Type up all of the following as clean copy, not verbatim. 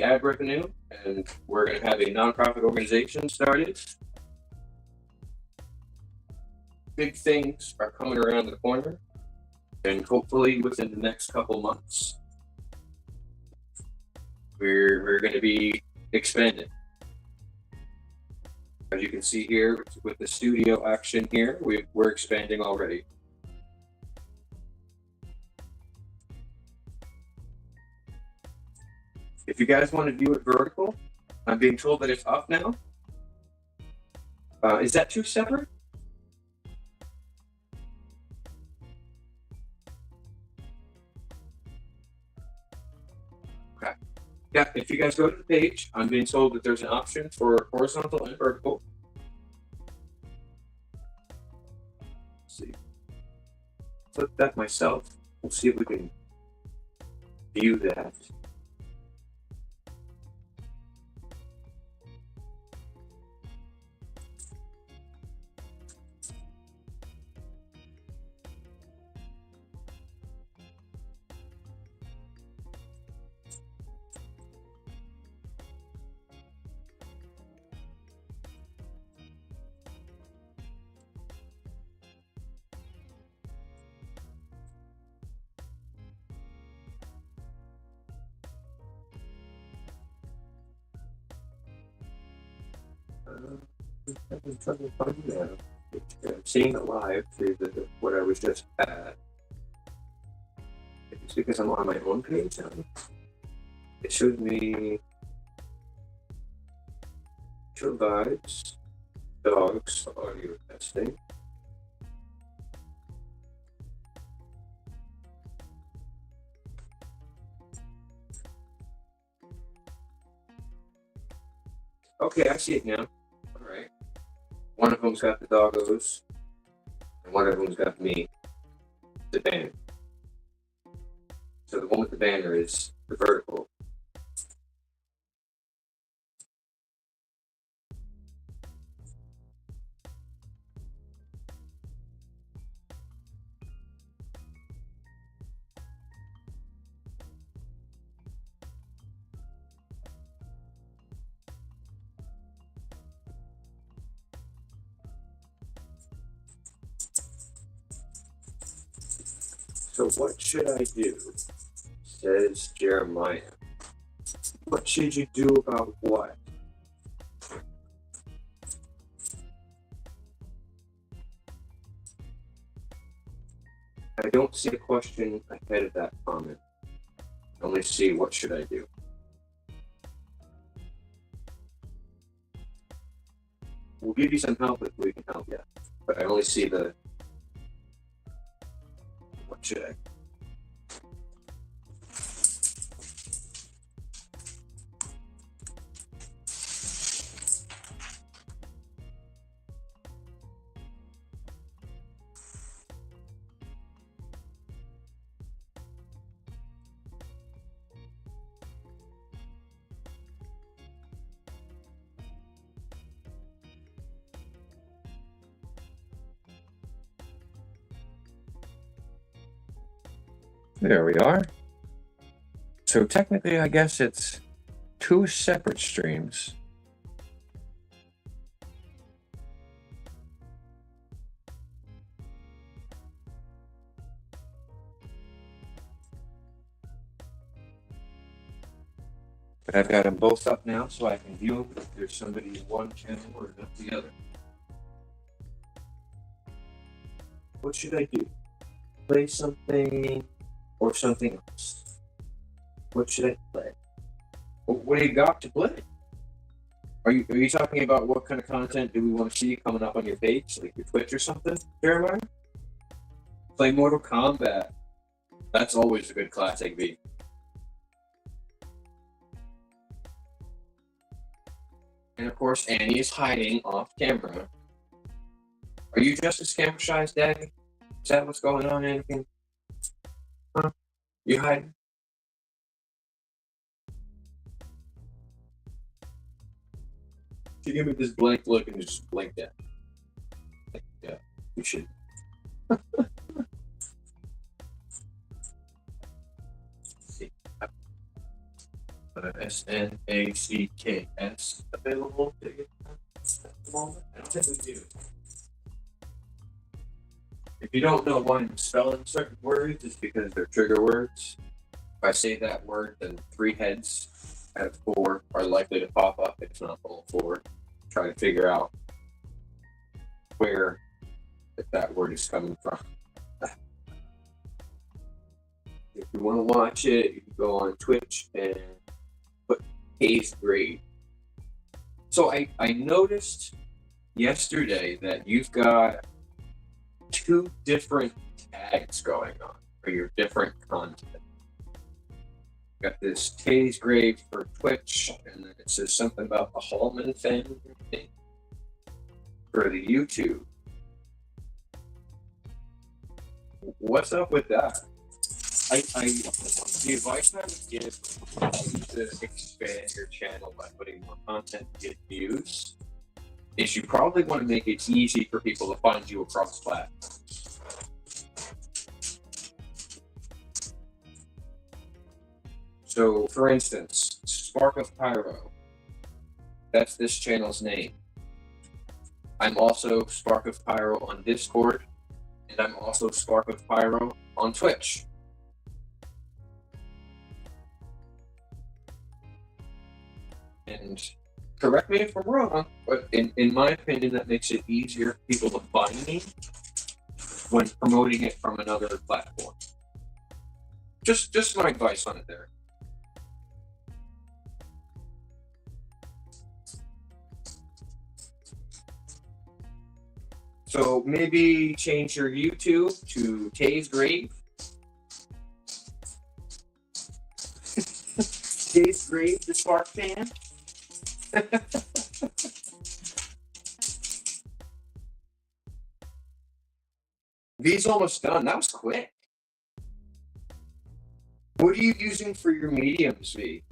ad revenue, and we're going to have a nonprofit organization started. Big things are coming around the corner, and hopefully within the next couple months, we're going to be expanding. As you can see here with the studio action here, we're expanding already. If you guys want to view it vertical, I'm being told that it's up now. Is that two separate? Okay. Yeah, if you guys go to the page, I'm being told that there's an option for horizontal and vertical. Let's see. Flip that myself. We'll see if we can view that. Having trouble finding that. Seeing it live through what I was just at. It's because I'm on my own page now. It showed me vibes, dogs, audio testing. Okay, I see it now. All right. One of them's got the doggos, and one of them's got me, the banner. So the one with the banner is the vertical. So what should I do? Says Jeremiah. What should you do about what? I don't see a question ahead of that comment. I only see what should I do. We'll give you some help if we can help you. But I only see the what should I? There we are. So technically, I guess it's two separate streams. But I've got them both up now, so I can view them if there's somebody in one channel or not the other. What should I do? Play something or something else? What should I play? What do you got to play? Are you talking about what kind of content do we want to see coming up on your page, like your Twitch or something, Jeremiah? Play Mortal Kombat. That's always a good classic V. And of course, Annie is hiding off camera. Are you just as camera shy as Daddy? Is that what's going on, Anakin? Huh? You hiding? She gave me this blank look and just blinked at me. Yeah, you should. See. SNACKS available to you at the moment? I don't think we do. If you don't know why I'm spelling certain words, it's because they're trigger words. If I say that word, then 3 heads out of 4 are likely to pop up, if not all 4. Try to figure out where that word is coming from. If you want to watch it, you can go on Twitch and put Case Grade. So I noticed yesterday that you've got 2 different tags going on for your different content. Got this Tay's Grave for Twitch, and then it says something about the Hallman family for the YouTube. What's up with that? The advice I would give is to expand your channel by putting more content to get views. Is you probably want to make it easy for people to find you across platforms. So, for instance, Spark of Pyro. That's this channel's name. I'm also Spark of Pyro on Discord, and I'm also Spark of Pyro on Twitch. And correct me if I'm wrong, but in my opinion, that makes it easier for people to find me when promoting it from another platform. Just my advice on it there. So maybe change your YouTube to Tay's Grave. Tay's Grave, the Spark fan. V's almost done. That was quick. What are you using for your mediums, V?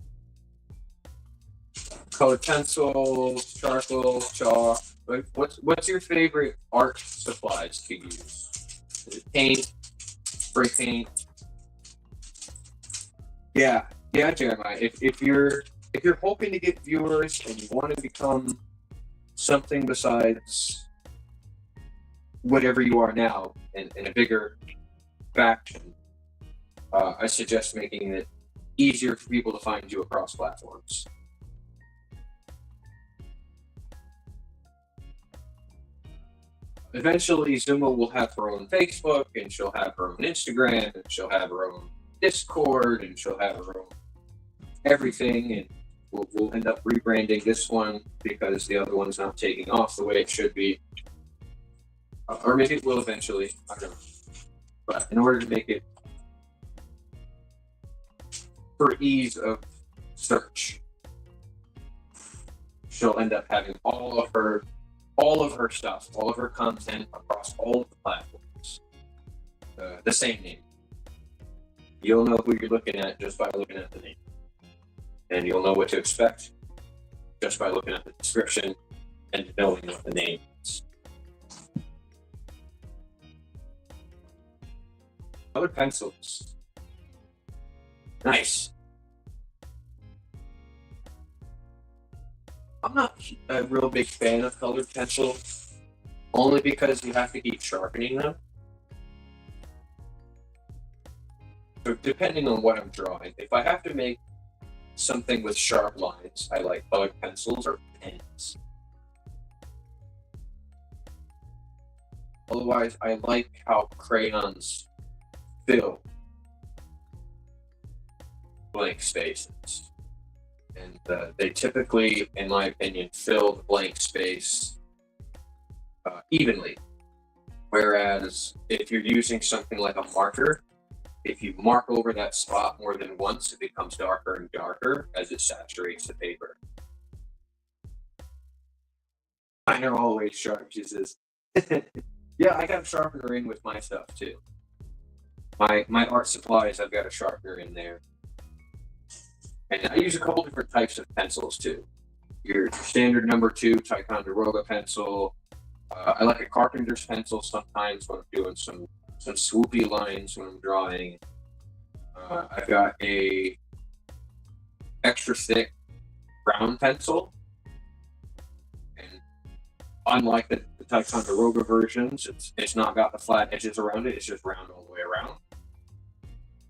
Colored pencils, charcoal, chalk. What's your favorite art supplies to use? Is it paint, spray paint? Yeah, Jeremiah. If you're hoping to get viewers and you want to become something besides whatever you are now in a bigger faction, I suggest making it easier for people to find you across platforms. Eventually, Zuma will have her own Facebook, and she'll have her own Instagram, and she'll have her own Discord, and she'll have her own everything, and we'll end up rebranding this one because the other one's not taking off the way it should be. Or maybe it will eventually, I don't know. But in order to make it for ease of search, she'll end up having all of her stuff, all of her content across all of the platforms. The same name. You'll know who you're looking at just by looking at the name. And you'll know what to expect just by looking at the description and knowing what the name is. Colored pencils. Nice. I'm not a real big fan of colored pencils, only because you have to keep sharpening them. So depending on what I'm drawing, if I have to make something with sharp lines, I like colored pencils or pens. Otherwise, I like how crayons fill blank spaces. And they typically, in my opinion, fill the blank space evenly. Whereas if you're using something like a marker, if you mark over that spot more than once, it becomes darker and darker as it saturates the paper. Mine are always sharp, she says. Yeah, I got a sharpener in with my stuff too. My art supplies, I've got a sharpener in there. And I use a couple different types of pencils too. Your standard number 2 Ticonderoga pencil. I like a carpenter's pencil sometimes when I'm doing some swoopy lines when I'm drawing. I've got a extra thick brown pencil. And unlike the Ticonderoga versions, it's not got the flat edges around it. It's just round all the way around.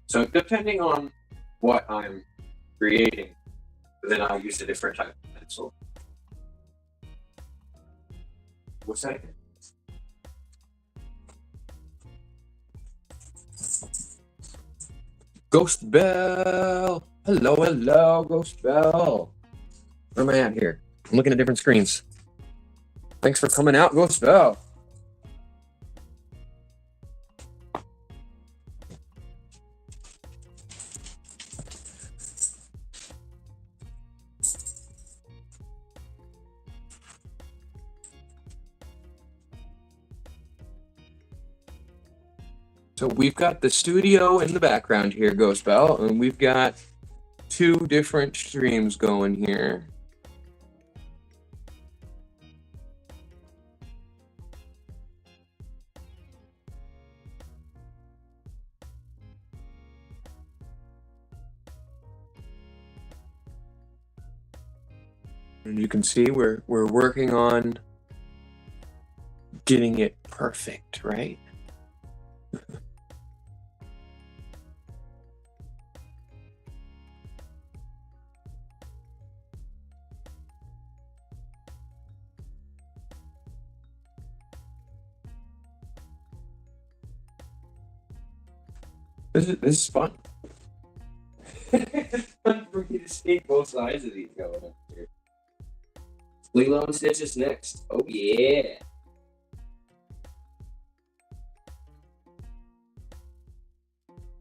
So depending on what I'm creating, then I'll use a different type of pencil. What's that? Ghost Bell! Hello, hello, Ghost Bell! Where am I at here? I'm looking at different screens. Thanks for coming out, Ghost Bell! So we've got the studio in the background here, Ghost Bell, and we've got 2 different streams going here. And you can see we're working on getting it perfect, right? This is fun. It's fun for me to see both sides of these going up here. Lilo and Stitch is next. Oh yeah.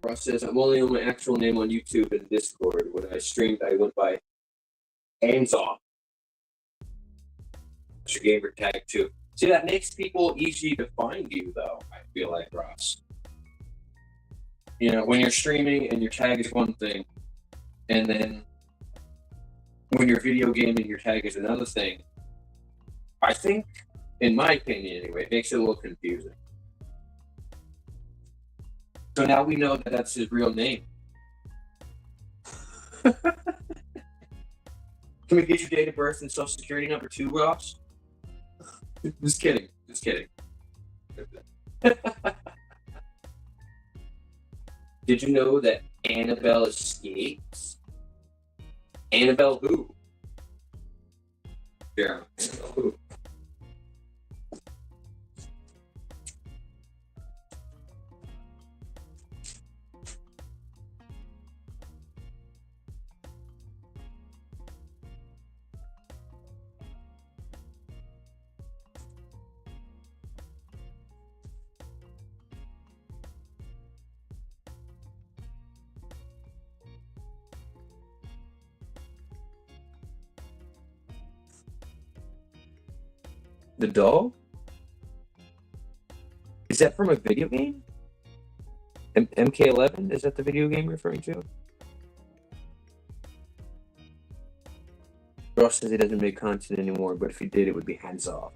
Ross says, I'm only on my actual name on YouTube and Discord. When I streamed, I went by Hands Off. That's your gamer tag too. See, that makes people easy to find you, though, I feel like, Ross. You know, when you're streaming and your tag is one thing, and then when you're video gaming, your tag is another thing. I think, in my opinion anyway, it makes it a little confusing. So now we know that that's his real name. Can we get your date of birth and social security number too, Ross? Just kidding. Just kidding. Did you know that Annabelle escapes? Annabelle who? Yeah, Annabelle who? The doll? Is that from a video game? MK11? Is that the video game you're referring to? Ross says he doesn't make content anymore, but if he did, it would be Hands Off.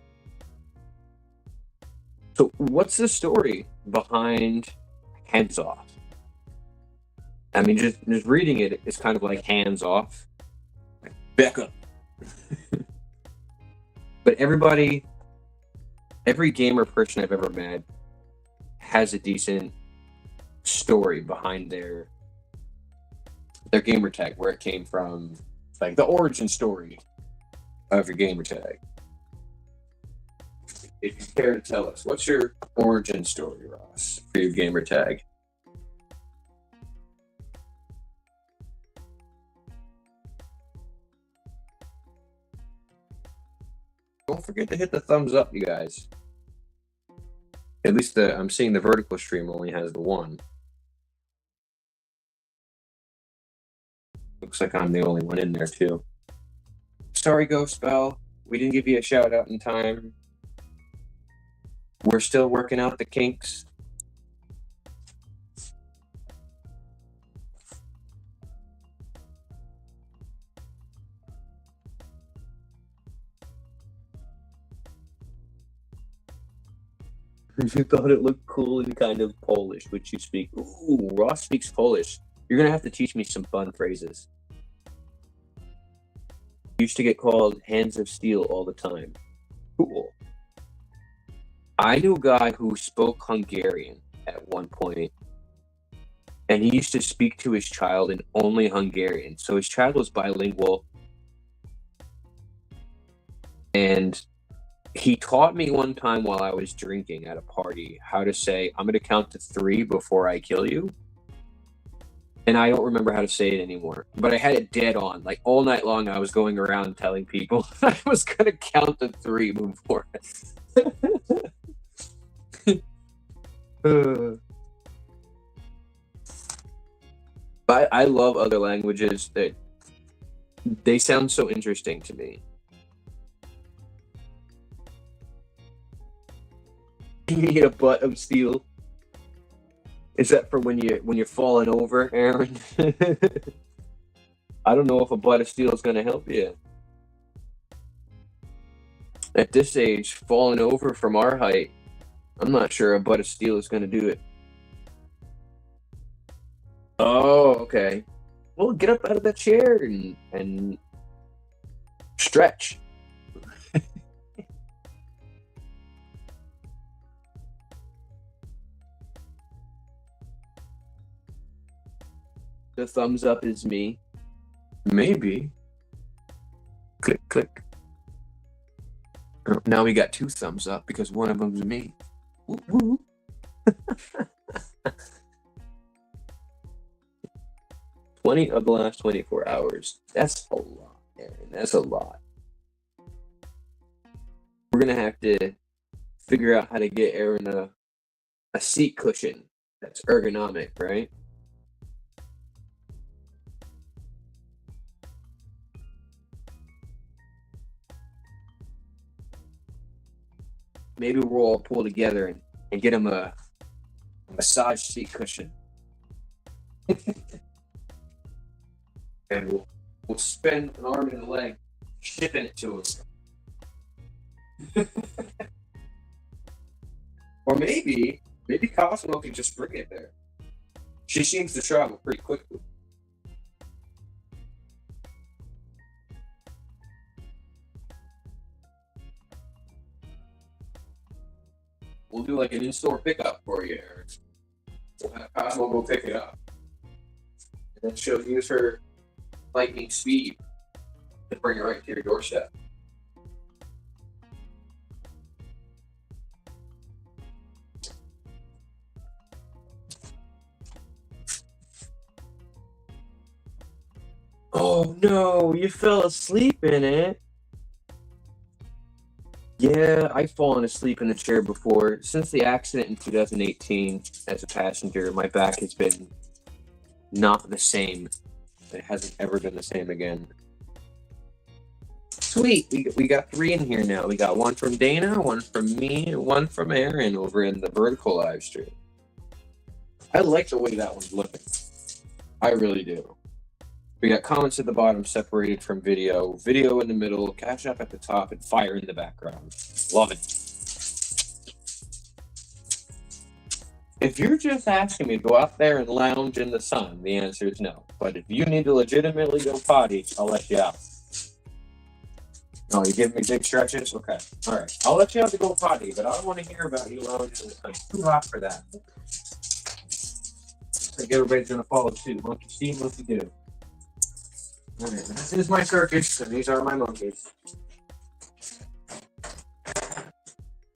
So what's the story behind Hands Off? I mean, just reading it, it's kind of like Hands Off. Like, back up. But every gamer person I've ever met has a decent story behind their gamer tag, where it came from, like the origin story of your gamer tag. If you care to tell us, what's your origin story, Ross, for your gamer tag? Don't forget to hit the thumbs up, you guys. At least I'm seeing the vertical stream only has the one. Looks like I'm the only one in there too. Sorry, Ghost Bell. We didn't give you a shout out in time. We're still working out the kinks. You thought it looked cool and kind of Polish, which you speak. Ooh, Ross speaks Polish. You're gonna have to teach me some fun phrases. Used to get called Hands of Steel all the time. Cool. I knew a guy who spoke Hungarian at one point, and he used to speak to his child in only Hungarian. So his child was bilingual, and he taught me one time while I was drinking at a party how to say, "I'm going to count to 3 before I kill you." And I don't remember how to say it anymore, but I had it dead on. Like all night long, I was going around telling people I was going to count to 3 before. But I love other languages that they sound so interesting to me. You need a butt of steel. Is that for when you're falling over, Aaron? I don't know if a butt of steel is going to help you. At this age, falling over from our height, I'm not sure a butt of steel is going to do it. Oh, okay. Well, get up out of that chair and stretch. The thumbs up is me. Maybe. Click, click. Oh, now we got 2 thumbs up because one of them's me. Woo, woo. 20 of the last 24 hours. That's a lot, Aaron. That's a lot. We're going to have to figure out how to get Aaron a seat cushion that's ergonomic, right? Maybe we'll all pull together and get him a massage seat cushion. And we'll spend an arm and a leg shipping it to him. Or maybe Cosmo can just bring it there. She seems to travel pretty quickly. We'll do like an in-store pickup for you, Aaron. We'll have Cosmo go pick it up. And then she'll use her lightning speed to bring it right to your doorstep. Oh no, you fell asleep in it. Yeah, I've fallen asleep in the chair before. Since the accident in 2018 as a passenger, my back has been not the same. It hasn't ever been the same again. Sweet, we got 3 in here now. We got 1 from Dana, 1 from me, and 1 from Aaron over in the vertical live stream. I like the way that one's looking. I really do. We got comments at the bottom separated from video, video in the middle, cash up at the top, and fire in the background. Love it. If you're just asking me to go out there and lounge in the sun, the answer is no. But if you need to legitimately go potty, I'll let you out. Oh, you giving me big stretches? Okay. All right. I'll let you out to go potty, but I don't want to hear about you lounging in the sun. It's too hot for that. I think everybody's going to follow suit. Monkey see, monkey do. All right. This is my circus, and these are my monkeys.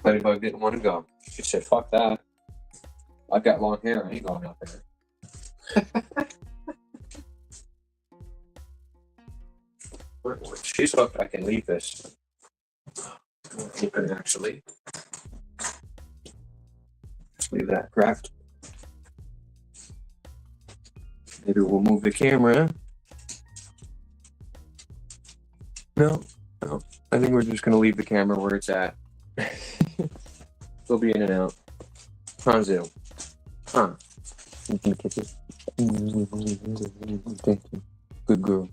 Ladybug didn't want to go. She said, fuck that. I've got long hair. I ain't going out there. She's hooked. I can leave this. Open, actually. Just leave that cracked. Maybe we'll move the camera. No. I think we're just going to leave the camera where it's at. It'll be in and out. Hanzu. Huh. Thank you. Good girl.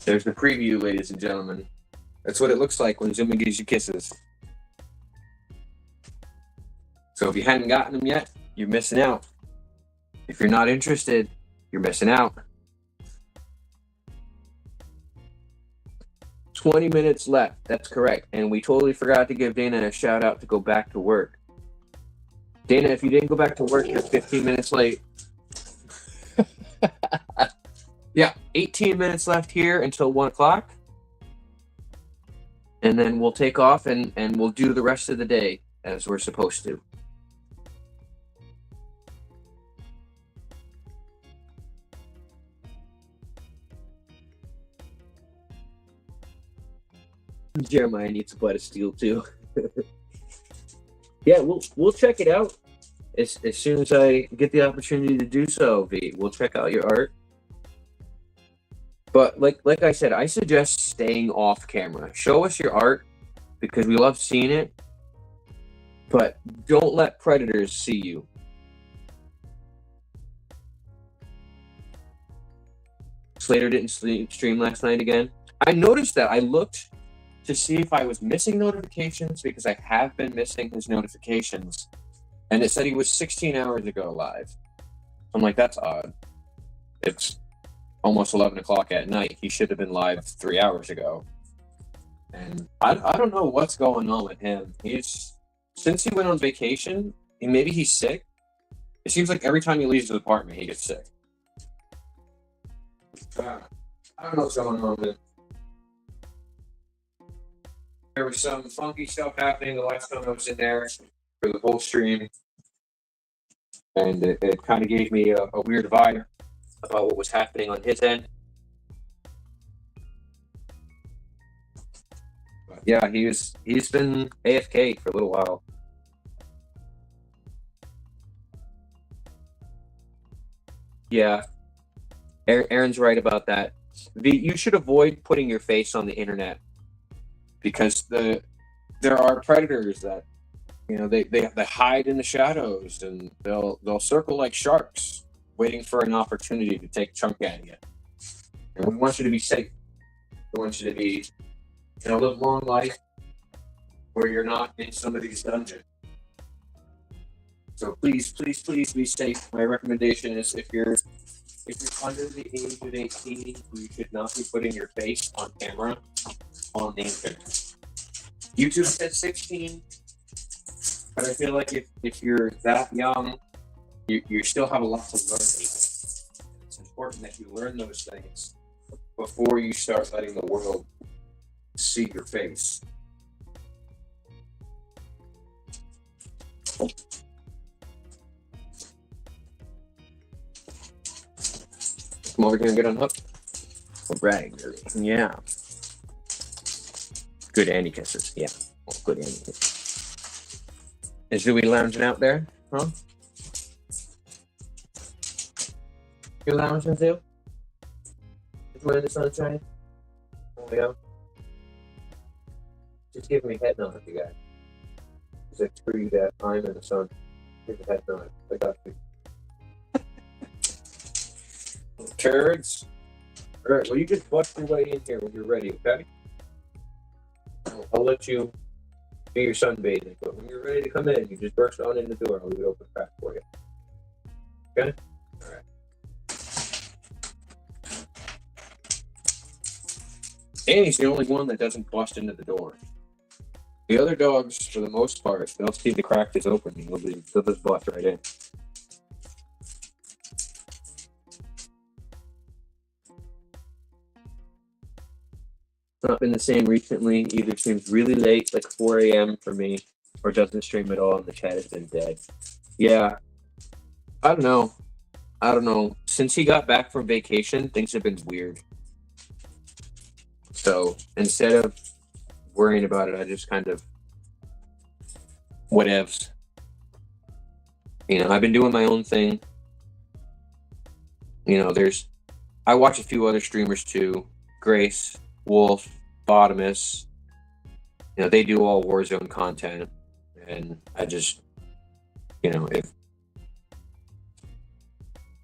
There's the preview, ladies and gentlemen. That's what it looks like when Zuma gives you kisses. So if you hadn't gotten them yet, you're missing out. If you're not interested, you're missing out. 20 minutes left. That's correct. And we totally forgot to give Dana a shout out to go back to work. Dana, if you didn't go back to work, you're 15 minutes late. Yeah, 18 minutes left here until 1 o'clock. And then we'll take off and we'll do the rest of the day as we're supposed to. Jeremiah needs a butt of steel too. Yeah, we'll check it out as soon as I get the opportunity to do so. V, we'll check out your art. But like I said, I suggest staying off camera. Show us your art because we love seeing it. But don't let predators see you. Slater didn't stream last night again. I noticed that. I looked to see if I was missing notifications because I have been missing his notifications. And it said he was 16 hours ago live. I'm like, that's odd. It's almost 11 o'clock at night. He should have been live 3 hours ago. And I don't know what's going on with him. Since he went on vacation, maybe he's sick. It seems like every time he leaves his apartment, he gets sick. I don't know what's going on with him. There was some funky stuff happening the last time I was in there for the whole stream. And it kind of gave me a weird vibe about what was happening on his end. But yeah, he's been AFK for a little while. Yeah, Aaron's right about that. You should avoid putting your face on the internet because there are predators that they hide in the shadows and they'll circle like sharks, waiting for an opportunity to take a chunk out of you. And we want you to be safe. We want you to be live a long life where you're not in somebody's dungeon. So please be safe. My recommendation is if you're under the age of 18, you should not be putting your face on camera on the internet. YouTube says 16, but I feel like if you're that young, you still have a lot to learn. It's important that you learn those things before you start letting the world see your face. Come over here and get unhooked. Right, yeah. Good Andy kisses, yeah. Good Andy kisses. Is Zooey lounging out there, huh? You lounging, Zoo? Enjoying the sunshine? Oh, yeah. Just give me a head nod, you guys. Because it's true that I'm in the sun. Give me a head nod. I got you. Turds. All right, well, you just bust your way in here when you're ready, okay? I'll let you do your sunbathing, but when you're ready to come in, you just burst on in the door. I'll leave it open crack for you. Okay? All right. And he's the only one that doesn't bust into the door. The other dogs, for the most part, they'll see the crack is open and they'll just bust right in. Not been the same recently. Either streams really late, like 4 a.m. for me, or doesn't stream at all and the chat has been dead. Yeah. I don't know. Since he got back from vacation, things have been weird. So instead of worrying about it, I just kind of whatevs. I've been doing my own thing. I watch a few other streamers too. Grace, Wolf, Bottomus, they do all Warzone content, and I just,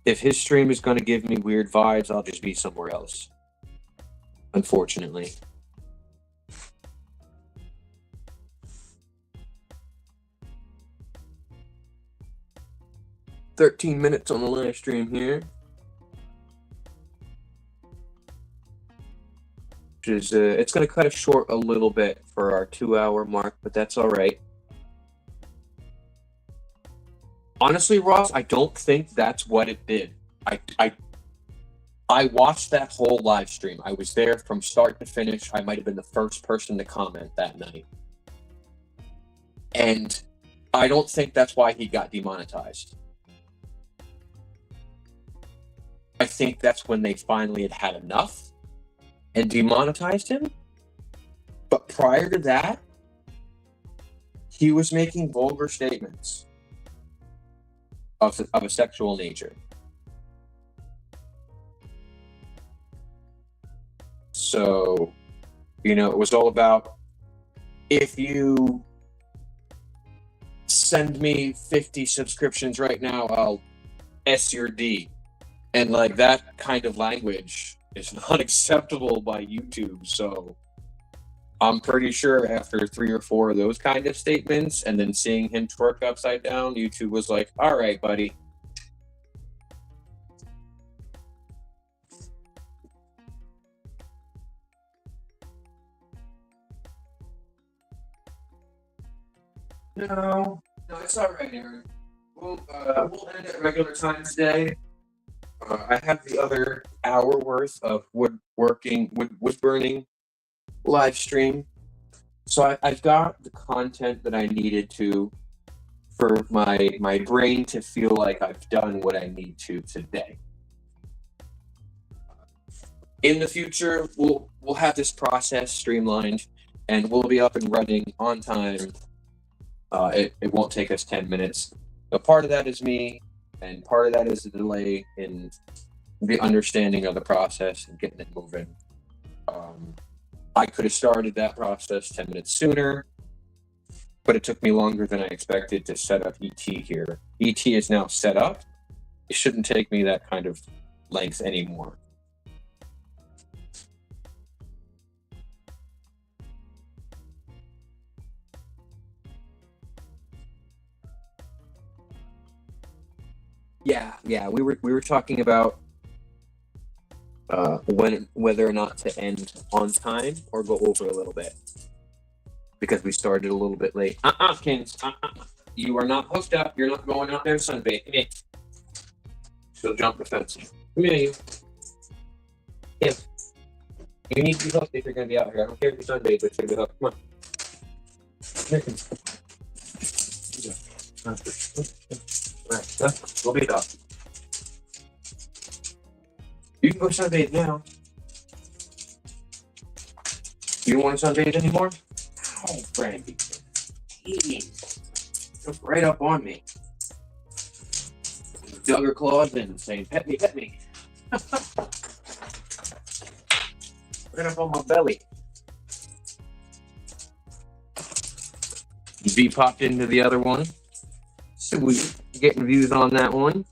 if his stream is going to give me weird vibes, I'll just be somewhere else, unfortunately. 13 minutes on the live stream here. Which is, it's going to cut it short a little bit for our 2-hour mark, but that's all right. Honestly, Ross, I don't think that's what it did. I watched that whole live stream. I was there from start to finish. I might have been the first person to comment that night. And I don't think that's why he got demonetized. I think that's when they finally had enough and demonetized him. But prior to that, he was making vulgar statements of a sexual nature. So, you know, it was all about, if you send me 50 subscriptions right now, I'll S your D. And like, that kind of language is not acceptable by YouTube. So I'm pretty sure after 3 or 4 of those kind of statements and then seeing him twerk upside down, YouTube was like, all right, buddy. No, it's all right, Aaron. We'll end at regular time today. I have the other hour worth of wood burning live stream. So I've got the content that I needed to for my brain to feel like I've done what I need to today. In the future, we'll have this process streamlined and we'll be up and running on time. It won't take us 10 minutes. But part of that is me, and part of that is the delay in the understanding of the process and getting it moving. I could have started that process 10 minutes sooner, but it took me longer than I expected to set up ET here. ET is now set up. It shouldn't take me that kind of length anymore. Yeah. We were talking about whether or not to end on time or go over a little bit, because we started a little bit late. Kings, you are not hooked up. You're not going out there sunbathe. Come here. She'll jump the fence. Come here, you. Kim. You need to be hooked if you're going to be out here. I don't care if you're sunbathe, but you're going to be hooked. Come on. Here, Kim. Alright, we'll be done. You can go sunbathe now. You don't want to sunbathe anymore? Oh, Brandy. Jeez. Jump right up on me. Dug her claws in, saying, pet me, pet me. Right up on my belly. V popped into the other one. So we getting views on that one.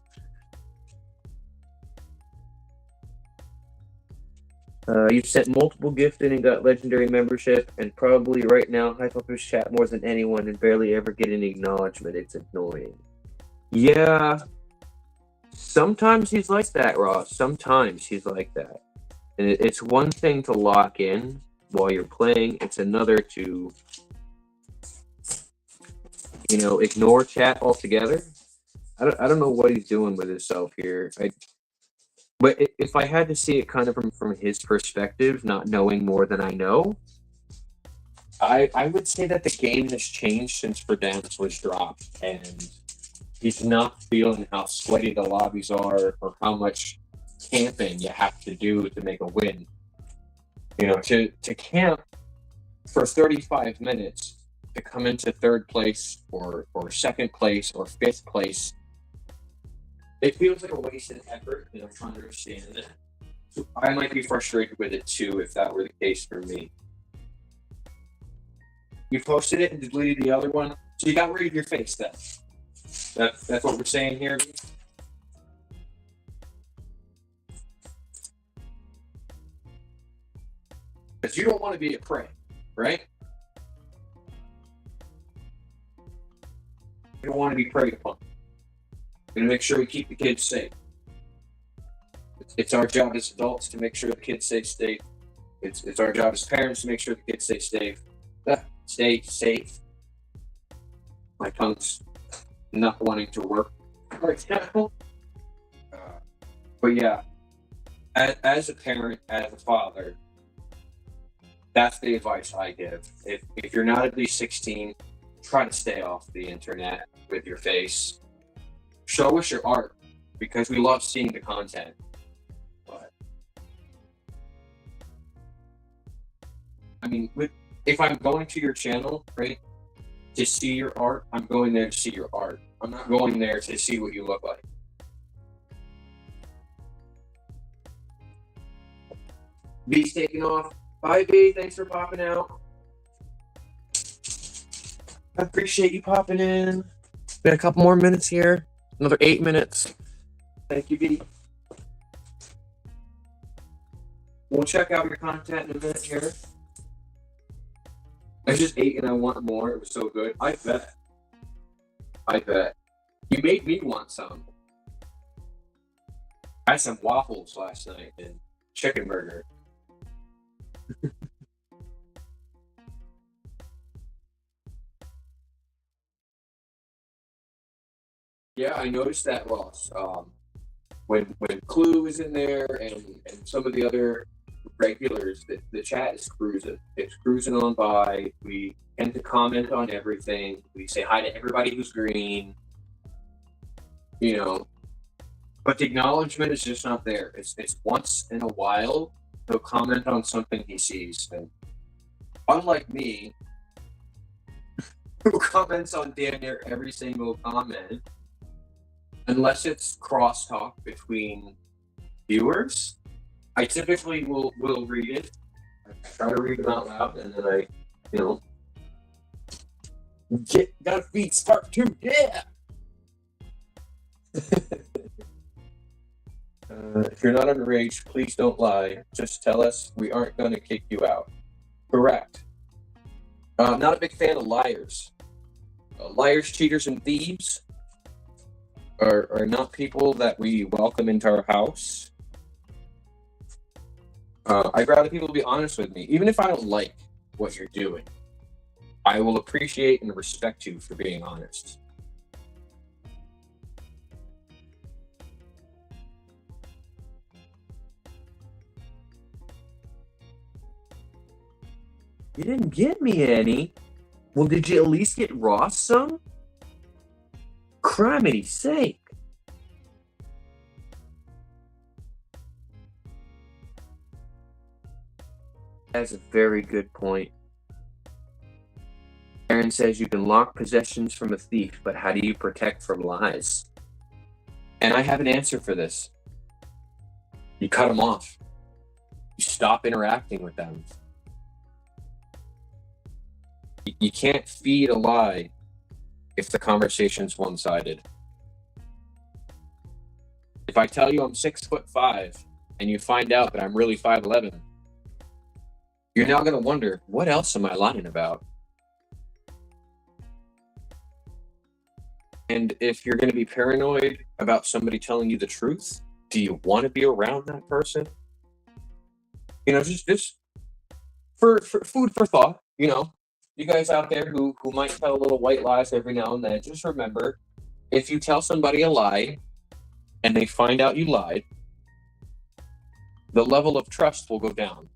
You've sent multiple gifted and got legendary membership, and probably right now hype up his chat more than anyone and barely ever get any acknowledgement. It's annoying. Yeah. Sometimes he's like that, Ross. Sometimes he's like that. And it's one thing to lock in while you're playing. It's another to, ignore chat altogether. I don't know what he's doing with himself here. But if I had to see it kind of from his perspective, not knowing more than I know, I would say that the game has changed since Verdansk was dropped, and he's not feeling how sweaty the lobbies are or how much camping you have to do to make a win. To camp for 35 minutes to come into third place or second place or fifth place, it feels like a wasted effort, and I'm trying to understand that. So I might be frustrated with it too if that were the case for me. You posted it and deleted the other one, so you got rid of your face then. That's what we're saying here. Because you don't want to be a prey, right? You don't want to be preyed upon. and make sure we keep the kids safe. It's our job as adults to make sure the kids stay safe. It's our job as parents to make sure the kids stay safe. Stay safe. My tongue's not wanting to work right now. But yeah, as a parent, as a father, that's the advice I give. If you're not at least 16, try to stay off the internet with your face. Show us your art, because we love seeing the content. But I mean, if I'm going to your channel, right, to see your art, I'm going there to see your art. I'm not going there to see what you look like. B's taking off. Bye, B. Thanks for popping out. I appreciate you popping in. We got a couple more minutes here. Another 8 minutes. Thank you, B. We'll check out your content in a minute here. I just ate and I want more. It was so good. I bet. You made me want some. I had some waffles last night and chicken burger. Yeah, I noticed that, Ross. When Clue is in there and some of the other regulars, the chat is cruising. It's cruising on by. We tend to comment on everything. We say hi to everybody who's green. You know, but the acknowledgement is just not there. It's once in a while he'll comment on something he sees, and unlike me, who comments on damn near every single comment, unless it's crosstalk between viewers, I typically will read it. I try to read them out loud, and then I, gotta feed Spark too, yeah. If you're not underage, please don't lie. Just tell us. We aren't going to kick you out. Correct. Not a big fan of liars. Liars, cheaters, and thieves are not people that we welcome into our house. I'd rather people be honest with me. Even if I don't like what you're doing, I will appreciate and respect you for being honest. You didn't get me any. Well, did you at least get Ross some? Criminy sake. That's a very good point. Aaron says you can lock possessions from a thief, but how do you protect from lies? And I have an answer for this. You cut them off. You stop interacting with them. You can't feed a lie if the conversation's one-sided. If I tell you I'm 6'5" and you find out that I'm really 5'11", you're now going to wonder, what else am I lying about? And if you're going to be paranoid about somebody telling you the truth, do you want to be around that person? Just for food for thought, you guys out there who might tell little white lies every now and then, just remember, if you tell somebody a lie and they find out you lied, the level of trust will go down.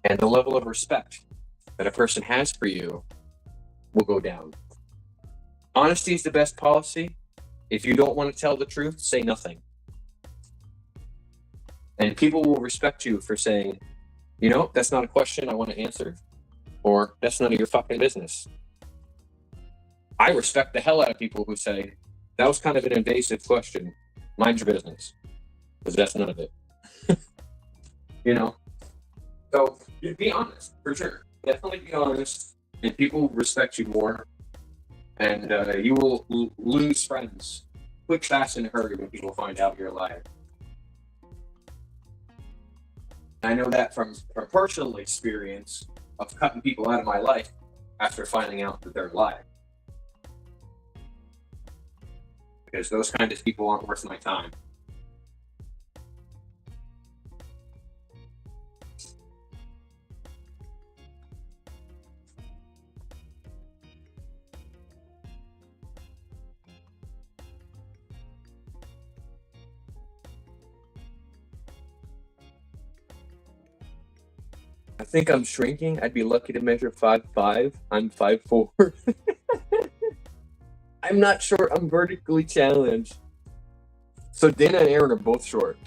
And the level of respect that a person has for you will go down. Honesty is the best policy. If you don't want to tell the truth, say nothing. And people will respect you for saying, that's not a question I want to answer. Or that's none of your fucking business. I respect the hell out of people who say, that was kind of an invasive question. Mind your business. Because that's none of it. So be honest, for sure. Definitely be honest. And people respect you more. And you will lose friends quick, fast, in a hurry when people find out you're a liar. I know that from personal experience of cutting people out of my life after finding out that they're lying. because those kind of people aren't worth my time. I think I'm shrinking. I'd be lucky to measure 5'5". I'm 5'4". I'm not short. I'm vertically challenged. So Dana and Aaron are both short.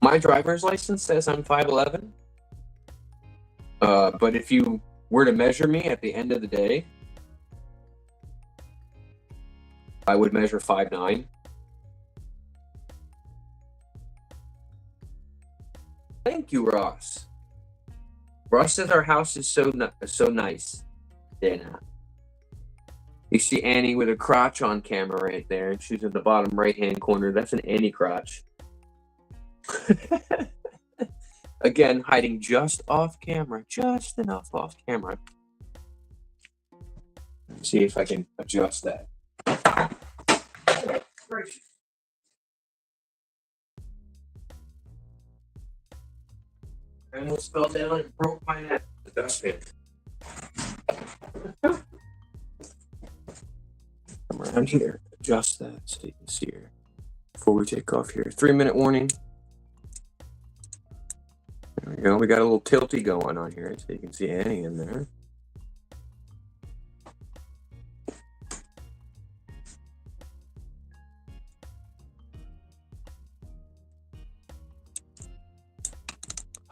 My driver's license says I'm 5'11". But if you were to measure me at the end of the day, I would measure 5'9". Thank you, Ross. Ross says our house is so nice, Dana. You see Annie with her crotch on camera right there, and she's in the bottom right-hand corner. That's an Annie crotch. Again, hiding just off camera, just enough off camera. Let's see if I can adjust that. I almost fell down and broke my neck. The dustbin. Come around here. Adjust that so you can see her before we take off here. 3-minute warning. There we go. We got a little tilty going on here so you can see Annie in there.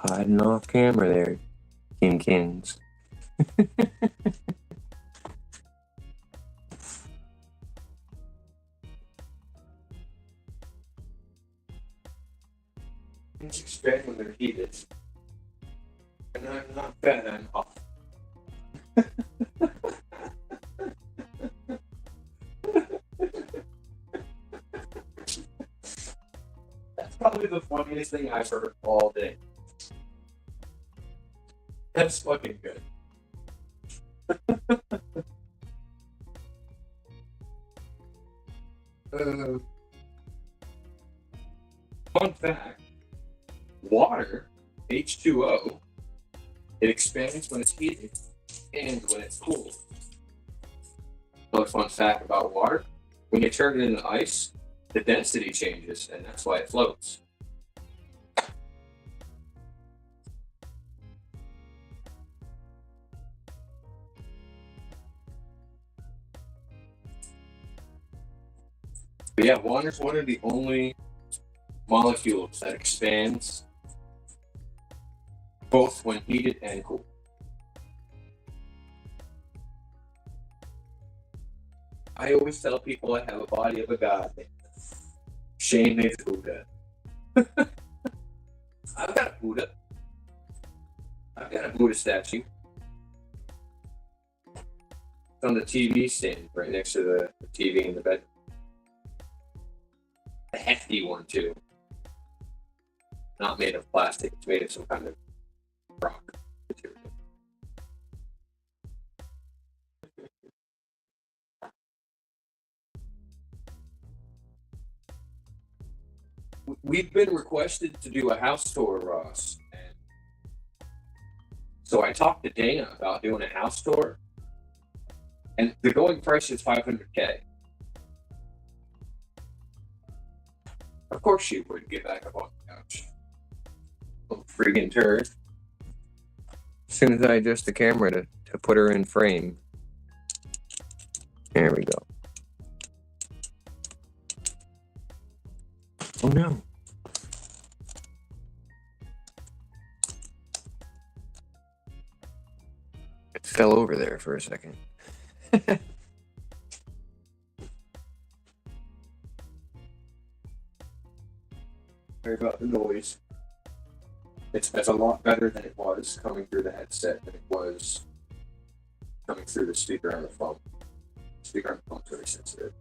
Hiding off camera there, Kings. Things expand when they're heated. And I'm not fat, I'm off. That's probably the funniest thing I've heard all day. That's fucking good. Fun fact, water, H2O, it expands when it's heated and when it's cooled. Another fun fact about water, when you turn it into ice, the density changes, and that's why it floats. But yeah, water is one of the only molecules that expands both when heated and cooled. I always tell people I have a body of a god. Shane is Buddha. I've got a Buddha. I've got a Buddha statue. It's on the TV stand right next to the TV in the bed. A hefty one too. Not made of plastic, it's made of some kind of rock material. We've been requested to do a house tour, Ross. And so I talked to Dana about doing a house tour. And the going price is $500K. Of course she would get back up on the couch. Little friggin' turd. As soon as I adjust the camera to put her in frame. There we go. Oh no. It fell over there for a second. Sorry about the noise. It's a lot better than it was coming through the headset than it was coming through the speaker on the phone. The speaker on the phone's very sensitive.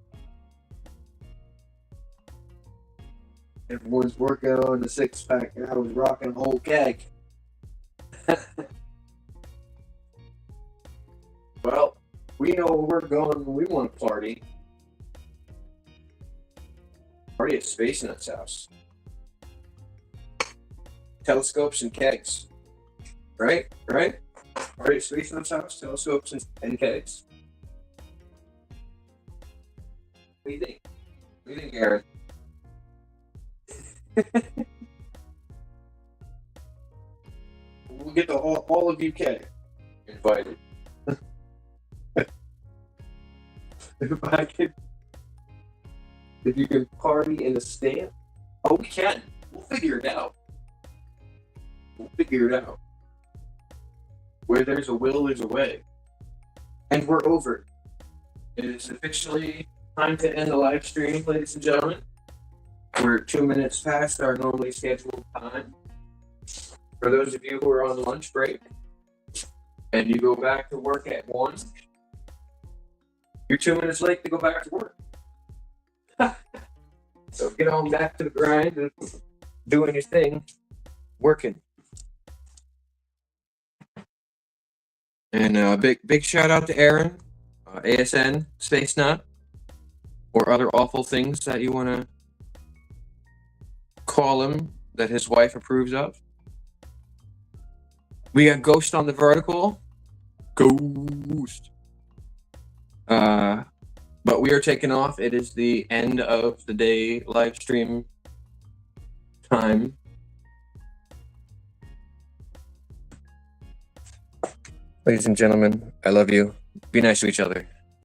Everyone's working on the 6-pack and I was rocking a whole keg. Well, we we know where we're going when we want to party. Party at Space Nuts' house. Telescopes and kegs. Right? Party at Space Nuts' house, telescopes and kegs. What do you think? What do you think, Aaron? We'll get all of UK invited. If you can party in a stand, oh, we can. We'll figure it out. Where there's a will, there's a way. And we're over. It is officially time to end the live stream, ladies and gentlemen. We're 2 minutes past our normally scheduled time. For those of you who are on lunch break and you go back to work at 1, you're 2 minutes late to go back to work. So get on back to the grind and doing your thing, working. And big shout out to Aaron, ASN, Space Nut, or other awful things that you want to call him that his wife approves of. We got Ghost on the vertical. Ghost. But we are taking off. It is the end of the day live stream time. Ladies and gentlemen, I love you. Be nice to each other.